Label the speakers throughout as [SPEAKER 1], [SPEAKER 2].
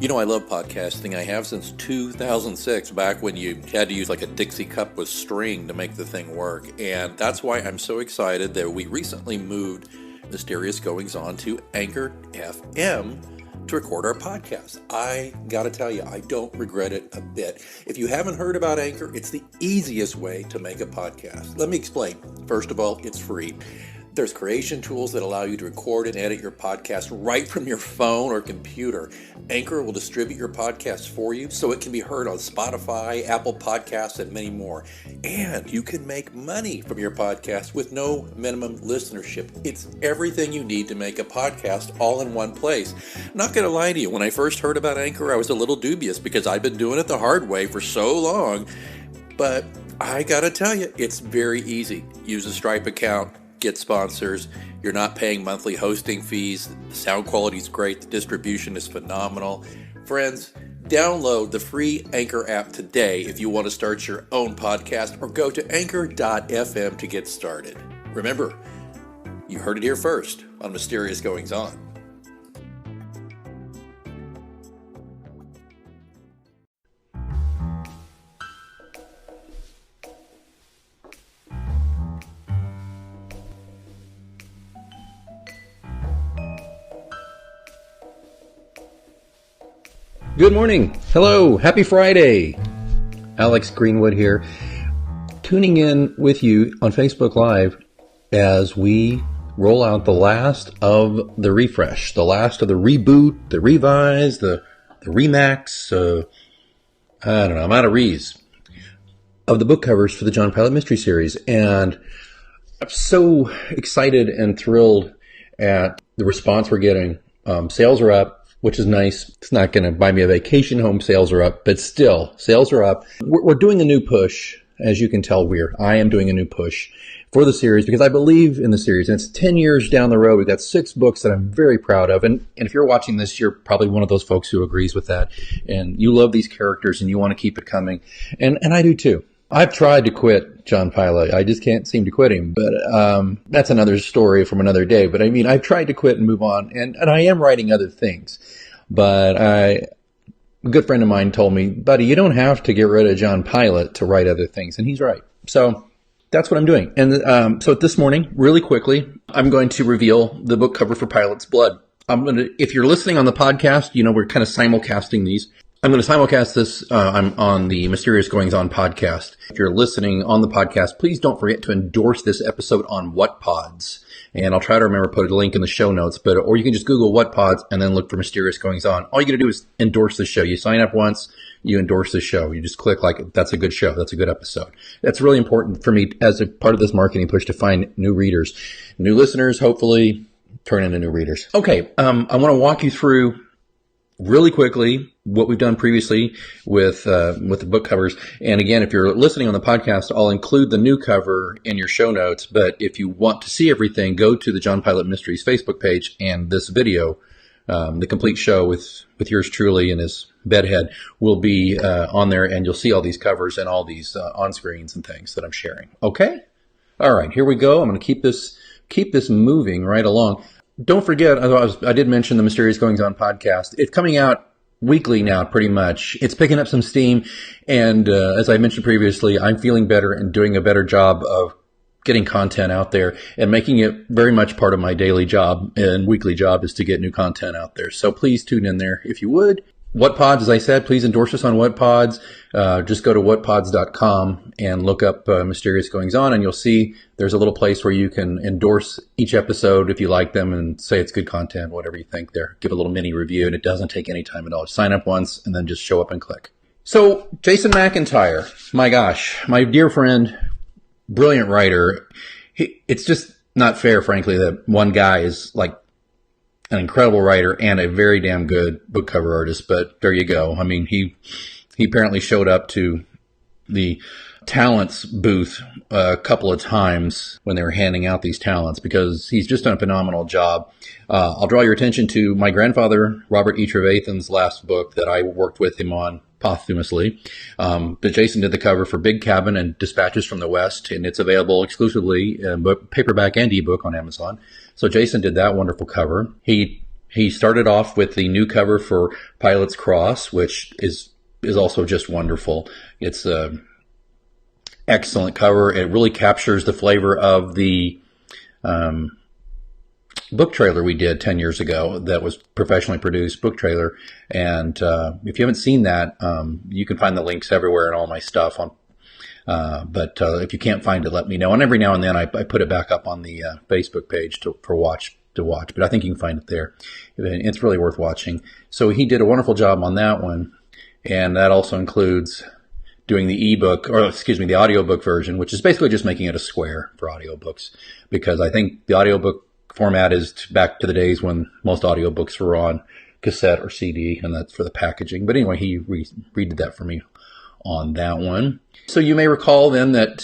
[SPEAKER 1] You know, I love podcasting. I have since 2006, back when you had to use like a Dixie cup with string to make the thing work. And that's why I'm so excited that we recently moved Mysterious Goings On to Anchor FM to record our podcast. I gotta tell you, I don't regret it a bit. If you haven't heard about Anchor, it's the easiest way to make a podcast. Let me explain. First of all, it's free. There's creation tools that allow you to record and edit your podcast right from your phone or computer. Anchor will distribute your podcast for you so it can be heard on Spotify, Apple Podcasts, and many more. And you can make money from your podcast with no minimum listenership. It's everything you need to make a podcast all in one place. Not going to lie to you, when I first heard about Anchor, I was a little dubious because I've been doing it the hard way for so long. But I got to tell you, it's very easy. Use a Stripe account. Get sponsors. You're not paying monthly hosting fees. The sound quality is great. The distribution is phenomenal. Friends, download the free Anchor app today if you want to start your own podcast, or go to anchor.fm to get started. Remember, you heard it here first on Mysterious Goings On.
[SPEAKER 2] Good morning. Hello. Happy Friday. Alex Greenwood here, tuning in with you on Facebook Live as we roll out the last of the refresh, the last of the reboot, the revise, the remax, I don't know, I'm out of re's, of the book covers for the John Pilate Mystery Series. And I'm so excited and thrilled at the response we're getting. Sales are up, which is nice. It's not going to buy me a vacation home. Sales are up, but still, sales are up. We're doing a new push. As you can tell, I am doing a new push for the series because I believe in the series. And it's 10 years down the road. We've got 6 books that I'm very proud of. And if you're watching this, you're probably one of those folks who agrees with that. And you love these characters and you want to keep it coming. And I do too. I've tried to quit John Pilate. I just can't seem to quit him. But that's another story from another day. But I mean, I've tried to quit and move on. And I am writing other things. But a good friend of mine told me, buddy, you don't have to get rid of John Pilate to write other things. And he's right. So that's what I'm doing. And so this morning, really quickly, I'm going to reveal the book cover for Pilate's Blood. If you're listening on the podcast, you know, we're kind of simulcasting these. I'm going to simulcast this. I'm on the Mysterious Goings On podcast. If you're listening on the podcast, please don't forget to endorse this episode on WhatPods. And I'll try to remember to put a link in the show notes, or you can just Google WhatPods and then look for Mysterious Goings On. All you got to do is endorse the show. You sign up once, you endorse the show. You just click like, that's a good show. That's a good episode. That's really important for me as a part of this marketing push to find new readers, new listeners, hopefully turn into new readers. Okay. I want to walk you through really quickly what we've done previously with the book covers. And again, if you're listening on the podcast, I'll include the new cover in your show notes. But if you want to see everything, go to the John Pilate Mysteries Facebook page, and this video, the complete show with yours truly and his bedhead, will be on there, and you'll see all these covers and all these on-screens and things that I'm sharing. Okay? All right, here we go. I'm going to keep this moving right along. Don't forget, I did mention the Mysterious Goings On podcast. It's coming out weekly now, pretty much. It's picking up some steam. And as I mentioned previously, I'm feeling better and doing a better job of getting content out there and making it very much part of my daily job and weekly job is to get new content out there. So please tune in there if you would. WhatPods, as I said, please endorse us on WhatPods. Just go to whatpods.com and look up Mysterious Goings On, and you'll see there's a little place where you can endorse each episode if you like them and say it's good content, whatever you think there. Give a little mini review, and it doesn't take any time at all. Sign up once and then just show up and click. So Jason McIntyre, my gosh, my dear friend, brilliant writer. It's just not fair, frankly, that one guy is like an incredible writer and a very damn good book cover artist, but there you go. I mean, he apparently showed up to the talents booth a couple of times when they were handing out these talents because he's just done a phenomenal job. I'll draw your attention to my grandfather, Robert E. Trevathan's last book that I worked with him on posthumously. But Jason did the cover for Big Cabin and Dispatches from the West, and it's available exclusively in paperback and ebook on Amazon. So Jason did that wonderful cover. He He started off with the new cover for Pilate's Cross, which is also just wonderful. It's a excellent cover. It really captures the flavor of the book trailer we did 10 years ago that was professionally produced book trailer. And if you haven't seen that, you can find the links everywhere and all my stuff on. But if you can't find it, let me know. And every now and then I put it back up on the Facebook page to watch. But I think you can find it there. It's really worth watching. So he did a wonderful job on that one. And that also includes doing the the audiobook version, which is basically just making it a square for audiobooks. Because I think the audiobook format is back to the days when most audiobooks were on cassette or CD, and that's for the packaging. But anyway, he redid that for me on that one. So you may recall then that,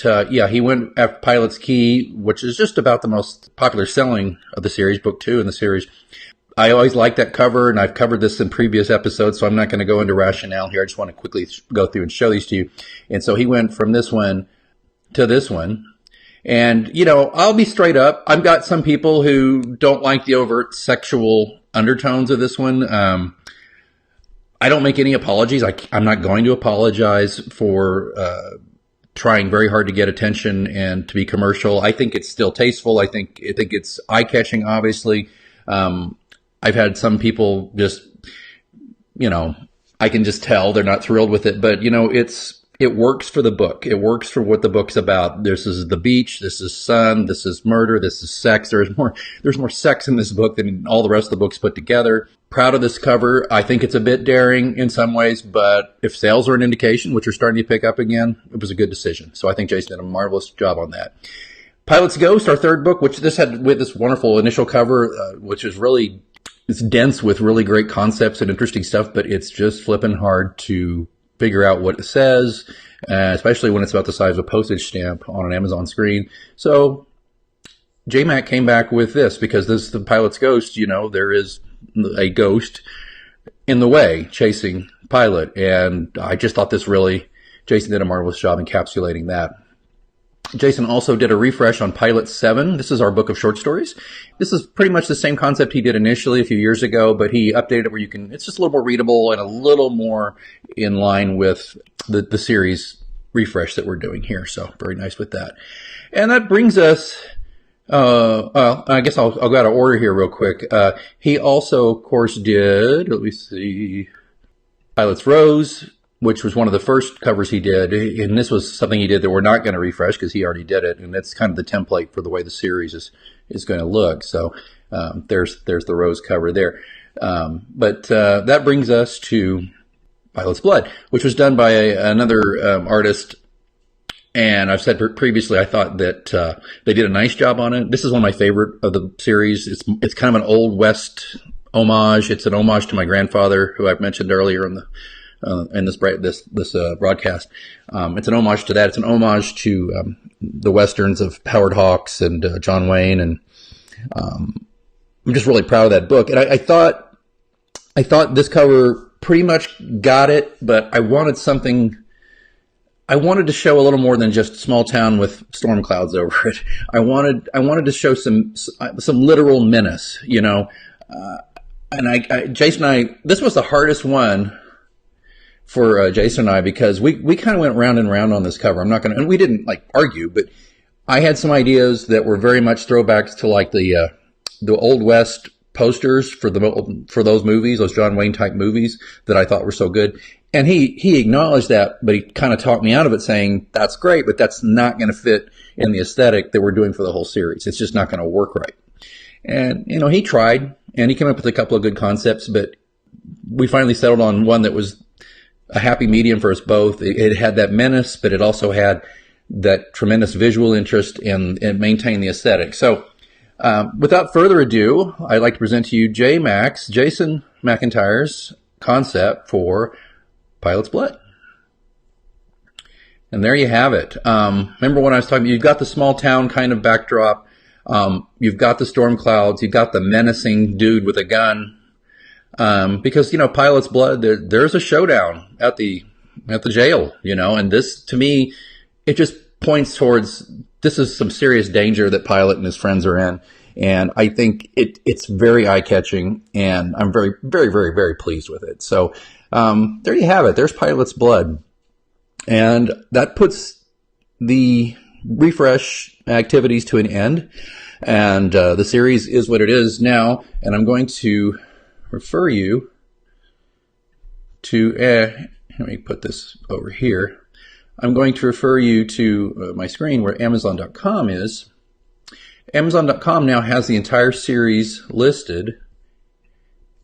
[SPEAKER 2] he went after Pilate's Key, which is just about the most popular selling of the series, book 2 in the series. I always liked that cover, and I've covered this in previous episodes, so I'm not going to go into rationale here. I just want to quickly go through and show these to you. And so he went from this one to this one. And, I'll be straight up. I've got some people who don't like the overt sexual undertones of this one. I don't make any apologies. I'm not going to apologize for trying very hard to get attention and to be commercial. I think it's still tasteful. I think it's eye-catching, obviously. I've had some people just, I can just tell they're not thrilled with it. But, it works for the book. It works for what the book's about. This is the beach. This is sun. This is murder. This is sex. There's more sex in this book than all the rest of the books put together. Proud of this cover. I think it's a bit daring in some ways, but if sales are an indication, which are starting to pick up again, it was a good decision. So I think Jason did a marvelous job on that. Pilate's Ghost, our third book, which this had with this wonderful initial cover, which is really, it's dense with really great concepts and interesting stuff, but it's just flipping hard to figure out what it says, especially when it's about the size of a postage stamp on an Amazon screen. So J-Mac came back with this because this is the Pilate's Ghost. There is a ghost in the way chasing Pilate. And I just thought Jason did a marvelous job encapsulating that. Jason also did a refresh on Pilate 7. This is our book of short stories. This is pretty much the same concept he did initially a few years ago, but he updated it where it's just a little more readable and a little more in line with the series refresh that we're doing here. So very nice with that. And that brings us, I guess I'll go out of order here real quick. He also, of course, did, let me see, Pilate's Rose, which was one of the first covers he did. And this was something he did that we're not going to refresh because he already did it. And that's kind of the template for the way the series is going to look. So there's the Rose cover there. But that brings us to Pilate's Blood, which was done by another artist. And I've said previously, I thought that they did a nice job on it. This is one of my favorite of the series. It's kind of an Old West homage. It's an homage to my grandfather, who I've mentioned earlier in this broadcast. It's an homage to that. It's an homage to the westerns of Howard Hawks and John Wayne, and I'm just really proud of that book. And I thought this cover pretty much got it, but I wanted something. I wanted to show a little more than just small town with storm clouds over it. I wanted to show some literal menace, And Jason, this was the hardest one for Jason and I, because we kind of went round and round on this cover. And we didn't argue, but I had some ideas that were very much throwbacks to the Old West posters for those movies, those John Wayne type movies that I thought were so good. And he acknowledged that, but he kind of talked me out of it, saying that's great, but that's not going to fit in the aesthetic that we're doing for the whole series. It's just not going to work right. And he tried, and he came up with a couple of good concepts, but we finally settled on one that was a happy medium for us both. It had that menace, but it also had that tremendous visual interest and maintained the aesthetic. So, without further ado, I'd like to present to you Jason McIntyre's concept for Pilate's Blood. And there you have it. Remember when I was talking, you've got the small town kind of backdrop. You've got the storm clouds. You've got the menacing dude with a gun. Because, Pilate's Blood, there's a showdown at the jail, and this, to me, it just points towards, this is some serious danger that Pilate and his friends are in. And I think it's very eye-catching, and I'm very, very, very, very pleased with it. So there you have it. There's Pilate's Blood. And that puts the refresh activities to an end. And the series is what it is now. And I'm going to refer you to, let me put this over here. I'm going to refer you to my screen where Amazon.com is. Amazon.com now has the entire series listed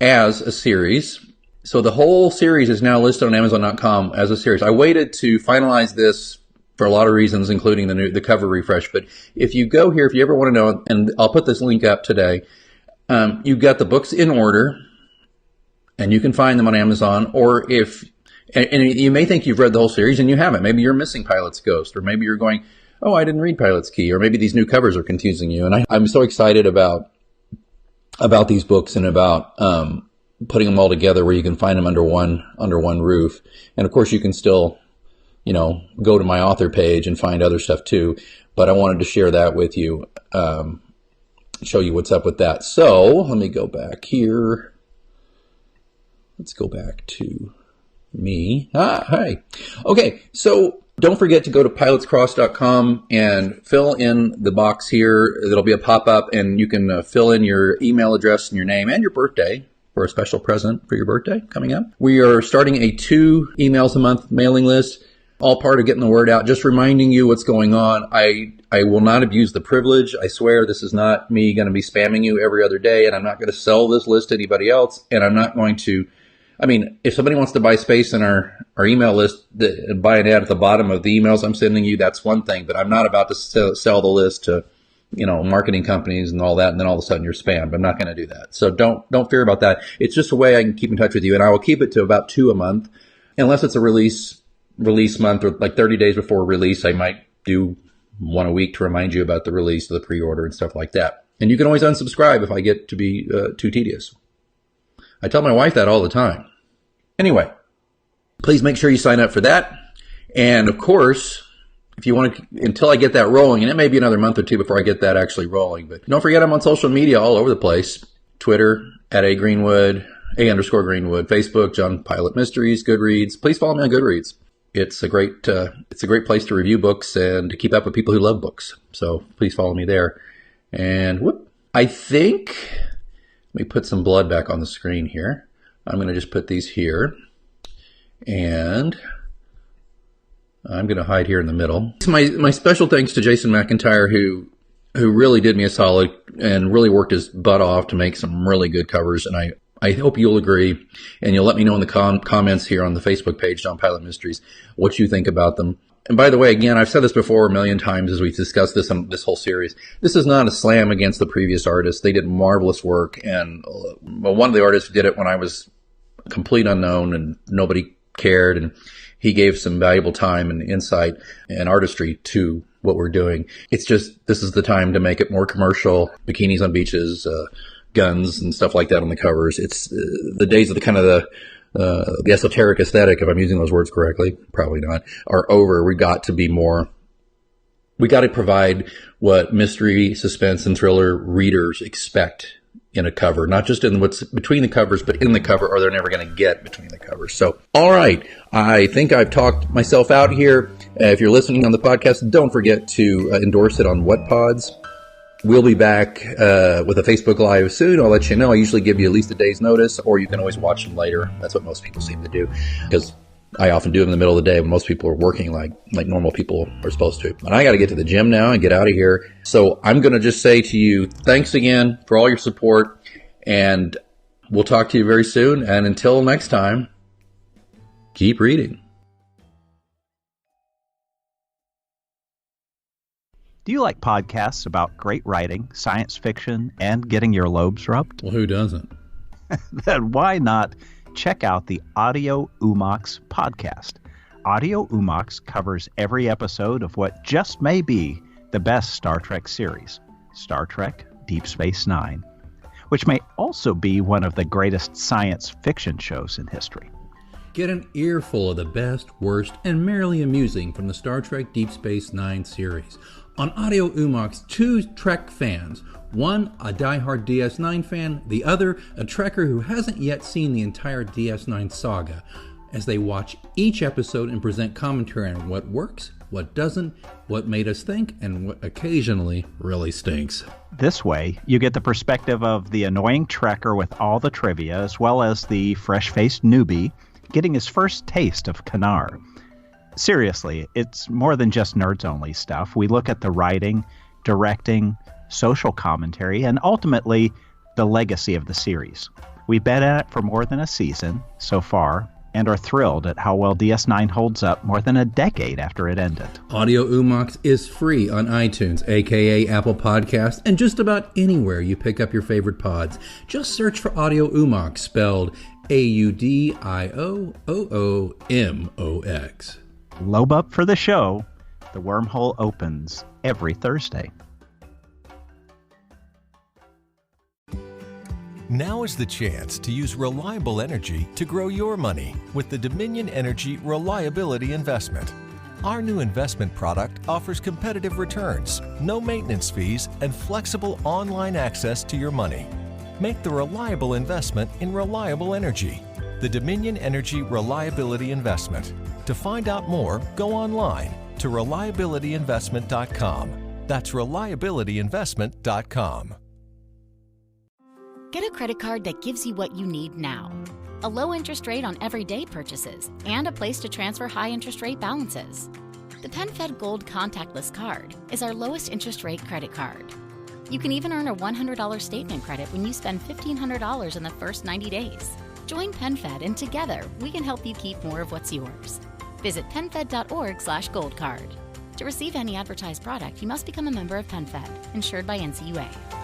[SPEAKER 2] as a series. So the whole series is now listed on Amazon.com as a series. I waited to finalize this for a lot of reasons, including the cover refresh. But if you go here, if you ever want to know, and I'll put this link up today, you've got the books in order, and you can find them on Amazon. Or if, and you may think you've read the whole series and you haven't. Maybe you're missing Pilate's Ghost, or maybe you're going, oh, I didn't read Pilate's Key, or maybe these new covers are confusing you. And I'm so excited about these books and about putting them all together where you can find them under one roof. And of course, you can still, go to my author page and find other stuff too. But I wanted to share that with you, show you what's up with that. So let me go back here. Let's go back to me. Hi. Okay, so don't forget to go to pilatescross.com and fill in the box here. There'll be a pop-up, and you can fill in your email address and your name and your birthday for a special present for your birthday coming up. We are starting a 2 emails a month mailing list, all part of getting the word out, just reminding you what's going on. I will not abuse the privilege. I swear this is not me going to be spamming you every other day, and I'm not going to sell this list to anybody else, and I'm not going to, if somebody wants to buy space in our email list and buy an ad at the bottom of the emails I'm sending you, that's one thing, but I'm not about to sell the list to marketing companies and all that, and then all of a sudden you're spammed. I'm not going to do that. So don't fear about that. It's just a way I can keep in touch with you, and I will keep it to about 2 a month, unless it's a release month, or like 30 days before release. I might do 1 a week to remind you about the release of the pre-order and stuff like that. And you can always unsubscribe if I get to be too tedious. I tell my wife that all the time. Anyway, please make sure you sign up for that. And of course, if you want to, until I get that rolling, and it may be another month or 2 before I get that actually rolling, but don't forget I'm on social media all over the place. Twitter, at @A_Greenwood, _Greenwood, Facebook, John Pilate Mysteries, Goodreads. Please follow me on Goodreads. It's a great place to review books and to keep up with people who love books. So please follow me there. And I think, let me put some blood back on the screen here. I'm going to just put these here, and I'm going to hide here in the middle. My special thanks to Jason McIntyre, who really did me a solid and really worked his butt off to make some really good covers. And I hope you'll agree, and you'll let me know in the comments here on the Facebook page, John Pilate Mysteries, what you think about them. And by the way, again, I've said this before a million times as we've discussed this whole series. This is not a slam against the previous artists. They did marvelous work, and one of the artists did it when I was a complete unknown and nobody cared, and he gave some valuable time and insight and artistry to what we're doing. It's just, this is the time to make it more commercial, bikinis on beaches, guns and stuff like that on the covers. It's the days of the esoteric aesthetic, if I'm using those words correctly, probably not, are over. We got to provide what mystery, suspense, and thriller readers expect in a cover, not just in what's between the covers, but in the cover, or they're never going to get between the covers. So, all right, I think I've talked myself out here. If you're listening on the podcast, don't forget to endorse it on What Pods. We'll be back with a Facebook Live soon. I'll let you know. I usually give you at least a day's notice, or you can always watch them later. That's what most people seem to do, because I often do them in the middle of the day when most people are working like normal people are supposed to. And I got to get to the gym now and get out of here. So I'm going to just say to you, thanks again for all your support, and we'll talk to you very soon. And until next time, keep reading.
[SPEAKER 3] Do you like podcasts about great writing, science fiction, and getting your lobes rubbed?
[SPEAKER 2] Well, who doesn't?
[SPEAKER 3] Then why not check out the Audio Umox podcast? Audio Umox covers every episode of what just may be the best Star Trek series, Star Trek Deep Space Nine, which may also be one of the greatest science fiction shows in history.
[SPEAKER 4] Get an earful of the best, worst, and merely amusing from the Star Trek Deep Space Nine series. On Audio Umox, two Trek fans One, a diehard DS9 fan, the other, a Trekker who hasn't yet seen the entire DS9 saga, as they watch each episode and present commentary on what works, what doesn't, what made us think, and what occasionally really stinks.
[SPEAKER 3] This way, you get the perspective of the annoying Trekker with all the trivia, as well as the fresh-faced newbie getting his first taste of Kanar. Seriously, it's more than just nerds-only stuff. We look at the writing, directing, social commentary, and ultimately, the legacy of the series. We've been at it for more than a season so far, and are thrilled at how well DS9 holds up more than a decade after it ended.
[SPEAKER 4] Audio Umox is free on iTunes, aka Apple Podcasts, and just about anywhere you pick up your favorite pods. Just search for Audio Umox, spelled AUDIOOOMOX.
[SPEAKER 3] Lobe up for the show. The wormhole opens every Thursday.
[SPEAKER 5] Now is the chance to use reliable energy to grow your money with the Dominion Energy Reliability Investment. Our new investment product offers competitive returns, no maintenance fees, and flexible online access to your money. Make the reliable investment in reliable energy. The Dominion Energy Reliability Investment. To find out more, go online to reliabilityinvestment.com. That's reliabilityinvestment.com.
[SPEAKER 6] Get a credit card that gives you what you need now. A low interest rate on everyday purchases and a place to transfer high interest rate balances. The PenFed Gold Contactless Card is our lowest interest rate credit card. You can even earn a $100 statement credit when you spend $1,500 in the first 90 days. Join PenFed and together we can help you keep more of what's yours. Visit penfed.org/goldcard. To receive any advertised product, you must become a member of PenFed, insured by NCUA.